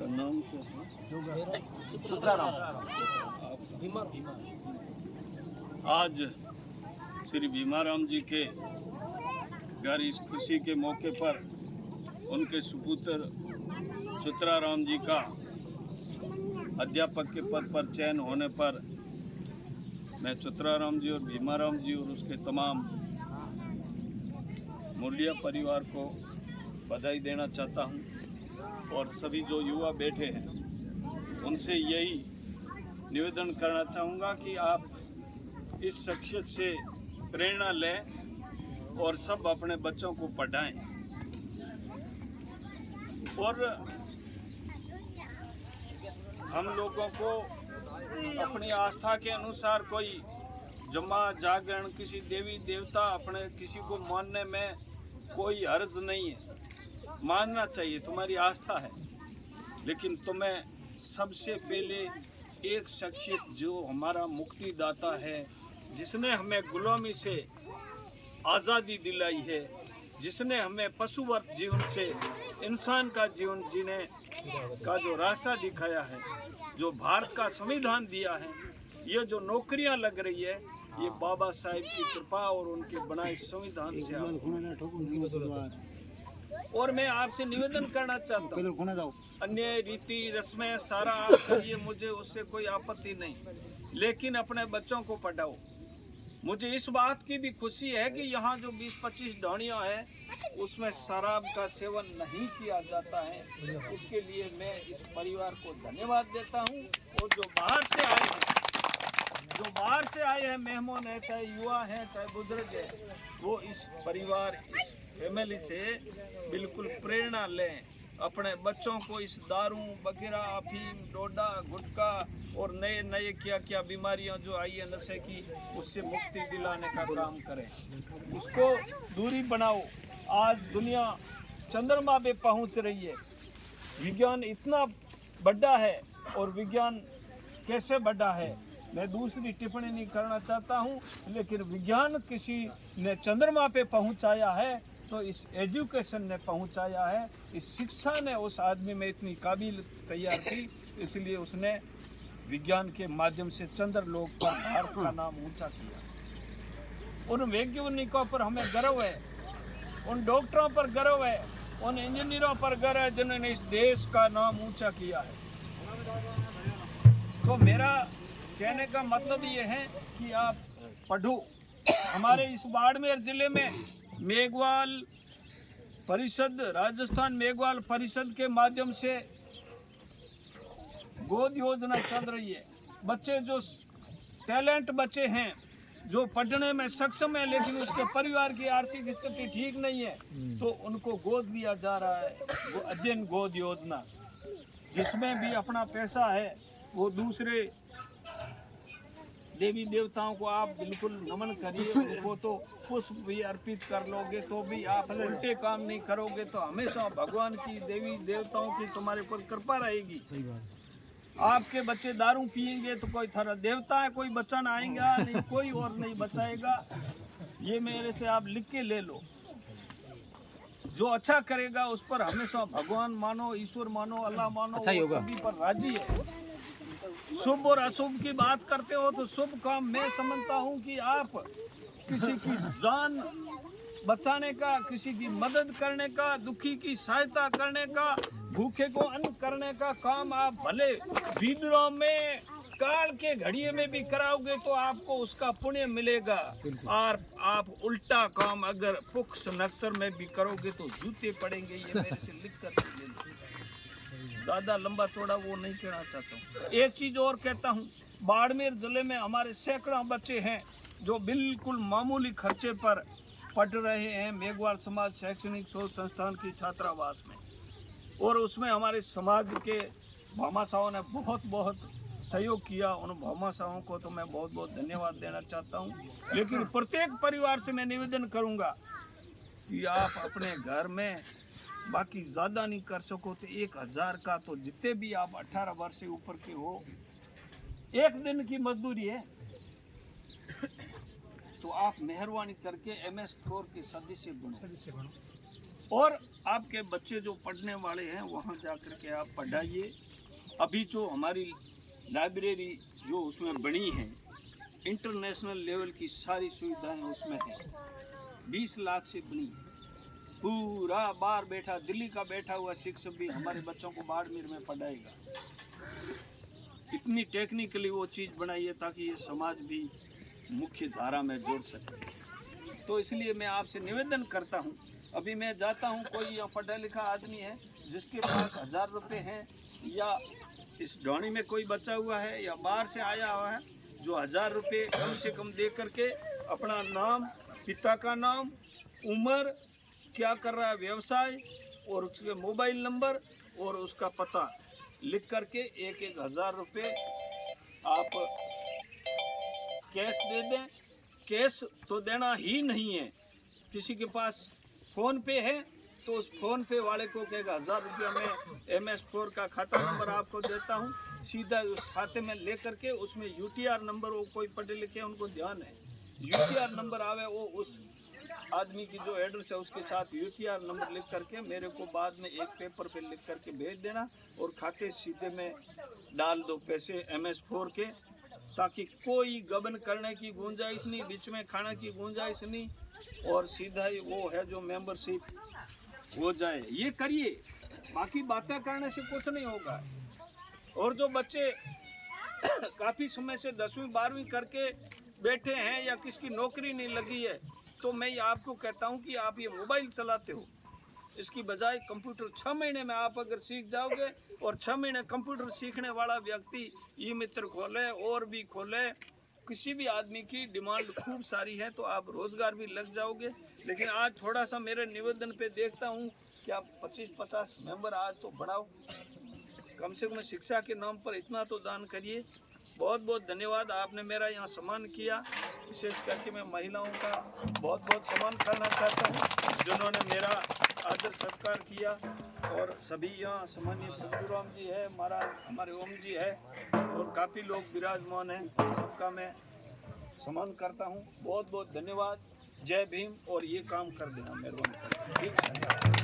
आपका नाम क्या है? आज श्री भीमाराम जी के घर इस खुशी के मौके पर उनके सुपुत्र चित्राराम जी का अध्यापक के पद पर चयन होने पर मैं चित्राराम जी और भीमाराम जी और उसके तमाम मुरलिया परिवार को बधाई देना चाहता हूं और सभी जो युवा बैठे हैं उनसे यही निवेदन करना चाहूँगा कि आप इस शख्सियत से प्रेरणा लें और सब अपने बच्चों को पढ़ाएं। और हम लोगों को अपनी आस्था के अनुसार कोई जमा जागरण किसी देवी देवता अपने किसी को मानने में कोई हर्ज नहीं है, मानना चाहिए, तुम्हारी आस्था है। लेकिन तुम्हें सबसे पहले एक शख्सियत जो हमारा मुक्तिदाता है, जिसने हमें गुलामी से आज़ादी दिलाई है, जिसने हमें पशुवत जीवन से इंसान का जीवन जीने का जो रास्ता दिखाया है, जो भारत का संविधान दिया है, ये जो नौकरियां लग रही है ये बाबा साहेब की कृपा और उनके बनाए संविधान से। और मैं आपसे निवेदन करना चाहता हूँ, अन्य रीति रस्में सारा आप करिए, मुझे उससे कोई आपत्ति नहीं, लेकिन अपने बच्चों को पढ़ाओ। मुझे इस बात की भी खुशी है कि यहाँ जो 20-25 ढाणियाँ हैं उसमें शराब का सेवन नहीं किया जाता है। उसके लिए मैं इस परिवार को धन्यवाद देता हूँ। और जो बाहर से आए हैं मेहमान हैं, चाहे युवा हैं चाहे बुजुर्ग हैं, वो इस परिवार इस फैमिली से बिल्कुल प्रेरणा लें। अपने बच्चों को इस दारू वगैरह अफीम डोडा गुटखा और नए नए क्या बीमारियां जो आई है नशे की, उससे मुक्ति दिलाने का काम करें, उसको दूरी बनाओ। आज दुनिया चंद्रमा पे पहुंच रही है, विज्ञान इतना बड़ा है और विज्ञान कैसे बड़ा है मैं दूसरी टिप्पणी नहीं करना चाहता हूं, लेकिन विज्ञान किसी ने चंद्रमा पे पहुंचाया है तो इस एजुकेशन ने पहुंचाया है, इस शिक्षा ने उस आदमी में इतनी काबिल तैयार की, इसलिए उसने विज्ञान के माध्यम से चंद्रलोक पर भारत का नाम ऊंचा किया। उन वैज्ञानिकों पर हमें गर्व है, उन डॉक्टरों पर गर्व है, उन इंजीनियरों पर गर्व है जिन्होंने इस देश का नाम ऊंचा किया है। तो मेरा कहने का मतलब ये है कि आप पढ़ो। हमारे इस बाड़मेर जिले में मेघवाल परिषद, राजस्थान मेघवाल परिषद के माध्यम से गोद योजना चल रही है। बच्चे जो टैलेंट बच्चे हैं, जो पढ़ने में सक्षम है लेकिन उसके परिवार की आर्थिक स्थिति ठीक नहीं है, तो उनको गोद दिया जा रहा है, वो अध्ययन गोद योजना, जिसमें भी अपना पैसा है वो दूसरे देवी देवताओं को आप बिल्कुल नमन करिए। उनको तो पुष्प भी अर्पित कर लोगे तो भी आप उल्टे काम नहीं करोगे तो हमेशा भगवान की देवी देवताओं की तुम्हारे ऊपर कृपा रहेगी। आपके बच्चे दारू पिएंगे तो कोई थारा देवता है, कोई बचाना आएगा नहीं, कोई और नहीं बचाएगा। ये मेरे से आप लिख के ले लो। जो अच्छा करेगा उस पर हमेशा भगवान मानो, ईश्वर मानो, अल्लाह मानो, अच्छा सभी पर राजी है। शुभ और अशुभ की बात करते हो तो शुभ काम मैं समझता हूँ कि आप किसी की जान बचाने का, किसी की मदद करने का, दुखी की सहायता करने का, भूखे को अन्न करने का काम आप भले विद्रोह में काल के घड़िए में भी कराओगे तो आपको उसका पुण्य मिलेगा। और आप उल्टा काम अगर पुख्त नक्तर में भी करोगे तो जूते पड़ेंगे। ये मेरे से लिख कर ले लो। ज़्यादा लंबा चौड़ा वो नहीं कहना चाहता हूँ। एक चीज़ और कहता हूँ, बाड़मेर ज़िले में हमारे सैकड़ों बच्चे हैं जो बिल्कुल मामूली खर्चे पर पढ़ रहे हैं मेघवाल समाज शैक्षणिक शोध संस्थान की छात्रावास में। और उसमें हमारे समाज के भामाशाहों ने बहुत बहुत सहयोग किया। उन भामाशाहों को तो मैं बहुत बहुत धन्यवाद देना चाहता हूँ। लेकिन प्रत्येक परिवार से मैं निवेदन करूँगा कि आप अपने घर में बाकी ज़्यादा नहीं कर सको तो 1000 का, तो जितने भी आप 18 वर्ष से ऊपर के हो, एक दिन की मजदूरी है, तो आप मेहरबानी करके MS4 के सदस्य बनो। और आपके बच्चे जो पढ़ने वाले हैं वहाँ जा कर के आप पढ़ाइए। अभी जो हमारी लाइब्रेरी जो उसमें बनी है, इंटरनेशनल लेवल की सारी सुविधाएं उसमें हैं। 20 लाख से बनी है। पूरा बाहर बैठा, दिल्ली का बैठा हुआ शिक्षक भी हमारे बच्चों को बाड़मेर में पढ़ाएगा। इतनी टेक्निकली वो चीज़ बनाई है ताकि ये समाज भी मुख्य धारा में जोड़ सके। तो इसलिए मैं आपसे निवेदन करता हूँ, अभी मैं जाता हूँ, कोई यहाँ पढ़ा लिखा आदमी है जिसके पास 1000 रुपये हैं, या इस ढोनी में कोई बचा हुआ है या बाहर से आया हुआ है, जो 1000 रुपये कम से कम दे करके अपना नाम, पिता का नाम, उम्र, क्या कर रहा है व्यवसाय, और उसके मोबाइल नंबर और उसका पता लिख करके 1000 रुपये आप कैश दे दें। कैश तो देना ही नहीं है। किसी के पास फ़ोन पे है तो उस फ़ोन पे वाले को कहेगा 1000 रुपया मैं MS4 का खाता नंबर आपको देता हूँ, सीधा उस खाते में ले करके उसमें UTR नंबर, वो कोई पढ़े लिखे उनको ध्यान है, UTR नंबर आवे, वो उस आदमी की जो एड्रेस है उसके साथ UTR नंबर लिख करके मेरे को बाद में एक पेपर पे लिख करके भेज देना, और खाते सीधे में डाल दो पैसे MS4 के, ताकि कोई गबन करने की गुंजाइश नहीं, बीच में खाने की गुंजाइश नहीं, और सीधा ही वो है जो मेंबरशिप हो जाए। ये करिए, बाकी बातें करने से कुछ नहीं होगा। और जो बच्चे काफ़ी समय से 10वीं 12वीं करके बैठे हैं या किसकी नौकरी नहीं लगी है, तो मैं आपको कहता हूं कि आप ये मोबाइल चलाते हो, इसकी बजाय कंप्यूटर 6 महीने में आप अगर सीख जाओगे, और 6 महीने कंप्यूटर सीखने वाला व्यक्ति ई-मित्र खोले और भी खोले, किसी भी आदमी की डिमांड खूब सारी है, तो आप रोज़गार भी लग जाओगे। लेकिन आज थोड़ा सा मेरे निवेदन पे देखता हूँ कि आप 25-50 मेंबर आज तो बढ़ाओ, कम से कम शिक्षा के नाम पर इतना तो दान करिए। बहुत बहुत धन्यवाद, आपने मेरा यहाँ सम्मान किया। विशेष करके मैं महिलाओं का बहुत बहुत सम्मान करना चाहता हूँ जिन्होंने मेरा आदर सत्कार किया, और सभी यहाँ सम्मानीय प्रभुराम जी है, हमारे ओम जी है, और काफ़ी लोग विराजमान हैं, सबका मैं सम्मान करता हूँ। बहुत बहुत धन्यवाद। जय भीम, और ये काम कर देना मेहरबानी। ठीक है।